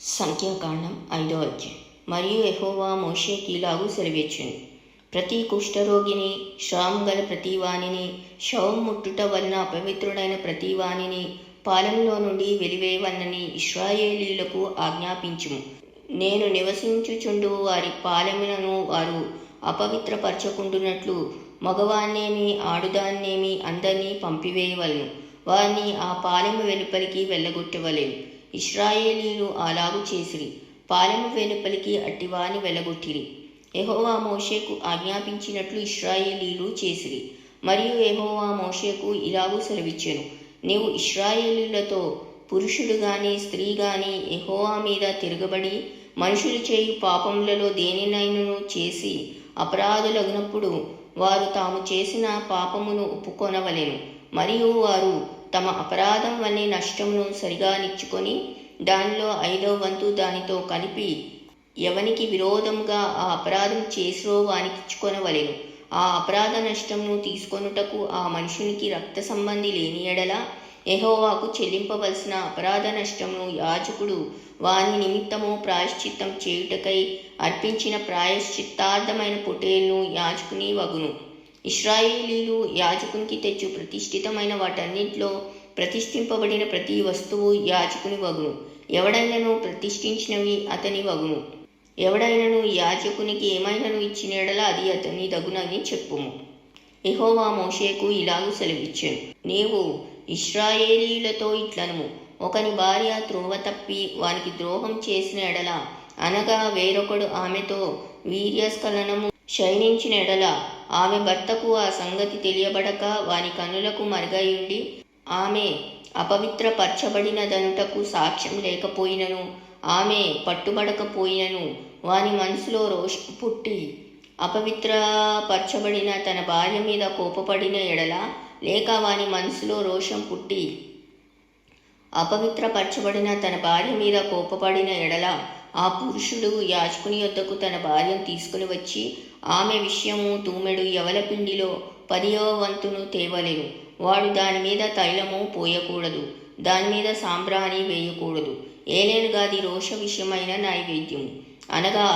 సంఖ్యాకాండం 5వ అధ్యాయం. మరియు యెహోవా మోషేకి ఇలాగు సెలవిచ్చెను, ప్రతి కుష్ఠరోగిని, శ్రామం గల ప్రతివానిని, శవం ముట్టుట వలన అపవిత్రుడైన ప్రతివానిని పాలెంలో నుండి వెలివేయవలనని ఇశ్రాయేలీయులకు ఆజ్ఞాపించుము. నేను నివసించుచుండు వారి పాలెములను వారు అపవిత్రపరచకుండునట్లు మగవాన్నేమి ఆడుదాన్నేమి అందరినీ పంపివేయవలను. వారిని ఆ పాలెము వెలుపలికి వెళ్ళగొట్టవలెను. ఇశ్రాయేలీయులు అలాగు చేసిరి. పాలెము వెలుపలికి అట్టివాని వెళ్ళగొట్టిరి. యెహోవా మోషేకు ఆజ్ఞాపించినట్లు ఇశ్రాయేలీయులు చేసిరి. మరియు యెహోవా మోషేకు ఇలాగు సెలవిచ్చెను, నీవు ఇశ్రాయేలీయులతో, పురుషుడు గాని స్త్రీ గాని యెహోవా మీద తిరగబడి మనుషులు చేయు పాపములలో దేనినైనను చేసి అపరాధులగునప్పుడు వారు తాము చేసిన పాపమును ఒప్పుకొనవలెను. మరియు వారు తమ అపరాధం వల్లే నష్టమును సరిగా నిచ్చుకొని దానిలో 5వ వంతు దానితో కలిపి ఎవనికి విరోధముగా ఆ అపరాధం చేసిరో వానికిచ్చుకొనవలెను. ఆ అపరాధ నష్టమును తీసుకొనుటకు ఆ మనుషునికి రక్త సంబంధి లేని ఎడల యెహోవాకు చెల్లింపవలసిన అపరాధ నష్టమును యాజకుడు వాని నిమిత్తము ప్రాయశ్చిత్తం చేయుటకై అర్పించిన ప్రాయశ్చిత్తార్థమైన పొట్టేలును యాజకుని వగును. ఇశ్రాయేలీయులు యాజకునికి తెచ్చు ప్రతిష్ఠితమైన వాటన్నిటిలో ప్రతిష్ఠింపబడిన ప్రతి వస్తువు యాజకుని వగును. ఎవడైనను ప్రతిష్ఠించినవి అతని వగును. ఎవడైనను యాజకునికి ఏమైనను ఇచ్చిన ఎడల అది అతని దగునని చెప్పుము. యెహోవా మోషేకు ఇలాగు సెలవిచ్చెను, నీవు ఇశ్రాయేలీయులతో ఇట్లనుము, ఒకని భార్య త్రోవ తప్పి వానికి ద్రోహం చేసిన ఎడల, అనగా వేరొకడు ఆమెతో వీర్యస్ఖలనము శయనించిన ఎడల, ఆమె భర్తకు ఆ సంగతి తెలియబడక వాని కన్నులకు మరుగైయుండి ఆమె అపవిత్రపరచబడినదనుటకు సాక్ష్యం లేకపోయినను, ఆమె పట్టుబడకపోయినను, వాని మనసులో రోషం పుట్టి అపవిత్రపరచబడిన తన భార్య మీద కోపపడిన ఎడల, లేక వాని మనసులో రోషం పుట్టి అపవిత్రపరచబడిన తన భార్య మీద కోపపడిన ఎడల, ఆ పురుషుడు యాజకుని యొద్దకు తన భార్యను తీసుకుని వచ్చి ఆమె విషయము తూమెడు యవల పిండిలో 10వ వంతును తేవలెను. వాడు దాని మీద తైలము పోయకూడదు, దాని మీద సాంబ్రాణి వేయకూడదు. ఏలైనగా అది రోష విషయమైన నైవేద్యము, అనగా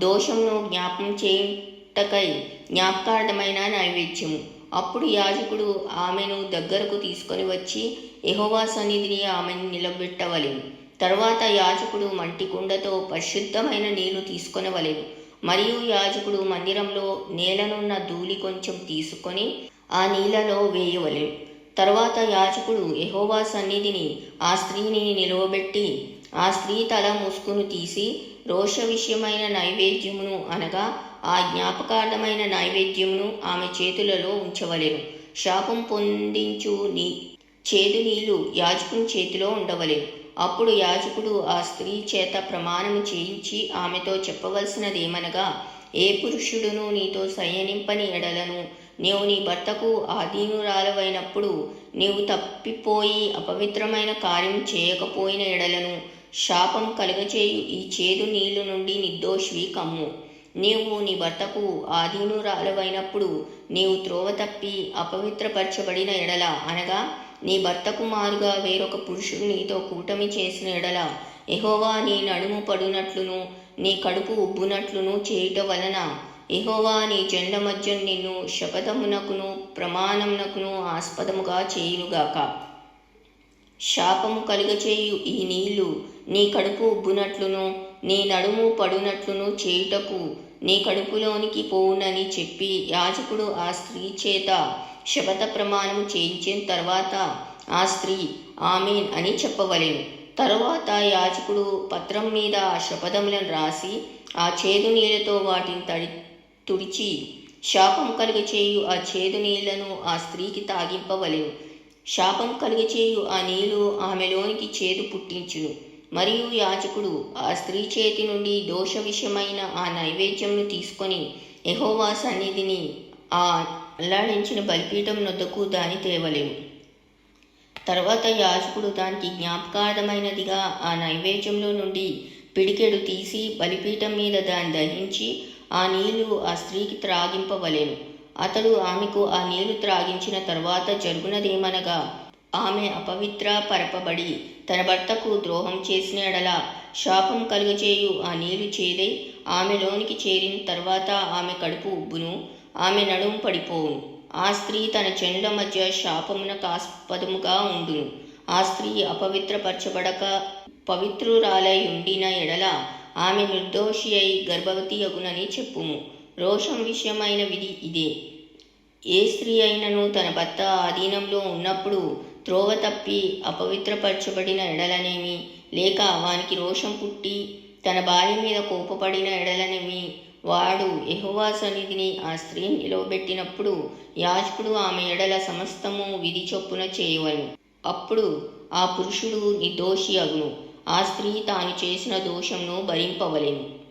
దోషమును జ్ఞాపం చేయుటకై జ్ఞాపకార్థమైన నైవేద్యము. అప్పుడు యాజకుడు ఆమెను దగ్గరకు తీసుకొని వచ్చి యెహోవా సన్నిధిని ఆమెను నిలబెట్టవలెను. తరువాత యాజకుడు మంటి కుండతో పరిశుద్ధమైన నీళ్లు తీసుకొనవలెను. మరియు యాజకుడు మందిరంలో నేలనున్న ధూళి కొంచెం తీసుకొని ఆ నీళ్లలో వేయవలెను. తరువాత యాజకుడు యెహోవా సన్నిధిని ఆ స్త్రీని నిలువబెట్టి ఆ స్త్రీ తల ముసుకును తీసి రోష విషయమైన నైవేద్యమును, అనగా ఆ జ్ఞాపకార్థమైన నైవేద్యమును ఆమె చేతులలో ఉంచవలెను. శాపం పొందించు చేదు నీళ్లు యాజకుని చేతిలో ఉండవలెను. అప్పుడు యాజకుడు ఆ స్త్రీ చేత ప్రమాణము చేయించి ఆమెతో చెప్పవలసినదేమనగా, ఏ పురుషుడును నీతో శయనింపని ఎడలను, నీవు నీ భర్తకు ఆధీనురాలవైనప్పుడు నీవు తప్పిపోయి అపవిత్రమైన కార్యం చేయకపోయిన ఎడలను శాపం కలుగచేయు ఈ చేదు నీళ్లు నుండి నిర్దోషివి కమ్ము. నీవు నీ భర్తకు ఆధీనురాలవైనప్పుడు నీవు త్రోవ తప్పి అపవిత్రపరచబడిన ఎడల, అనగా నీ భర్తకు మారుగా వేరొక పురుషుడు నీతో కూటమి చేసిన ఎడల, యెహోవా నీ నడుము పడునట్లును నీ కడుపు ఉబ్బునట్లును చేయుట వలన యెహోవా నీ జండ్ల మధ్య నిన్ను శపథమునకును ప్రమాణమునకును ఆస్పదముగా చేయునుగాక. శాపము కలుగచేయు ఈ నీళ్లు నీ కడుపు ఉబ్బునట్లును నీ నడుము పడునట్లును చేయుటకు నీ కడుపులోనికి పోవునని చెప్పి యాజకుడు ఆ స్త్రీ చేత శపథ ప్రమాణము చేయించిన తర్వాత ఆ స్త్రీ ఆమేన్ అని చెప్పవలెను. తరువాత యాజకుడు పత్రం మీద ఆ శపథములను రాసి ఆ చేదు నీళ్లతో వాటిని తుడిచి శాపం కలుగచేయు ఆ చేదు నీళ్లను ఆ స్త్రీకి తాగింపవలెను. శాపం కలుగచేయు ఆ నీళ్లు ఆమెలోనికి చేదు పుట్టించును. మరియు యాజకుడు ఆ స్త్రీ చేతి నుండి దోష విషయమైన ఆ నైవేద్యమును తీసుకొని యెహోవా సన్నిధిని ఆ అల్లాడించిన బలిపీఠం నొద్దకు దాని తేవలెను. తర్వాత యాజకుడు దానికి జ్ఞాపకార్థమైనదిగా ఆ నైవేద్యంలో నుండి పిడికెడు తీసి బలిపీఠం మీద దాన్ని దహించి ఆ నీళ్లు ఆ స్త్రీకి త్రాగింపవలెను. అతడు ఆమెకు ఆ నీళ్లు త్రాగించిన తర్వాత జరుగునదేమనగా, ఆమె అపవిత్ర పరపబడి తన భర్తకు ద్రోహం చేసిన ఎడల శాపం కలుగచేయు ఆ నీరు చేదై ఆమెలోనికి చేరిన తర్వాత ఆమె కడుపు ఉబ్బును, ఆమె నడుము పడిపోవును. ఆ స్త్రీ తన చెండ్ల మధ్య శాపమునకాస్పదముగా ఉండును. ఆ స్త్రీ అపవిత్రపరచబడక పవిత్రురాలై ఉండిన ఎడల ఆమె నిర్దోషి అయి గర్భవతి అగునని చెప్పుము. రోషం విషయమైన విధి ఇదే. ఏ స్త్రీ అయినను తన భర్త ఆధీనంలో ఉన్నప్పుడు త్రోవ తప్పి అపవిత్రపరచబడిన ఎడలనేమి, లేక వానికి రోషం పుట్టి తన భార్య మీద కోపపడిన ఎడలనేమి, వాడు యెహోవా సన్నిధిని ఆ స్త్రీని నిలవబెట్టినప్పుడు యాజకుడు ఆమె ఎడల సమస్తము విధి చొప్పున చేయవలెను. అప్పుడు ఆ పురుషుడు నిర్దోషి అగును. ఆ స్త్రీ తాను చేసిన దోషంను భరింపవలెను.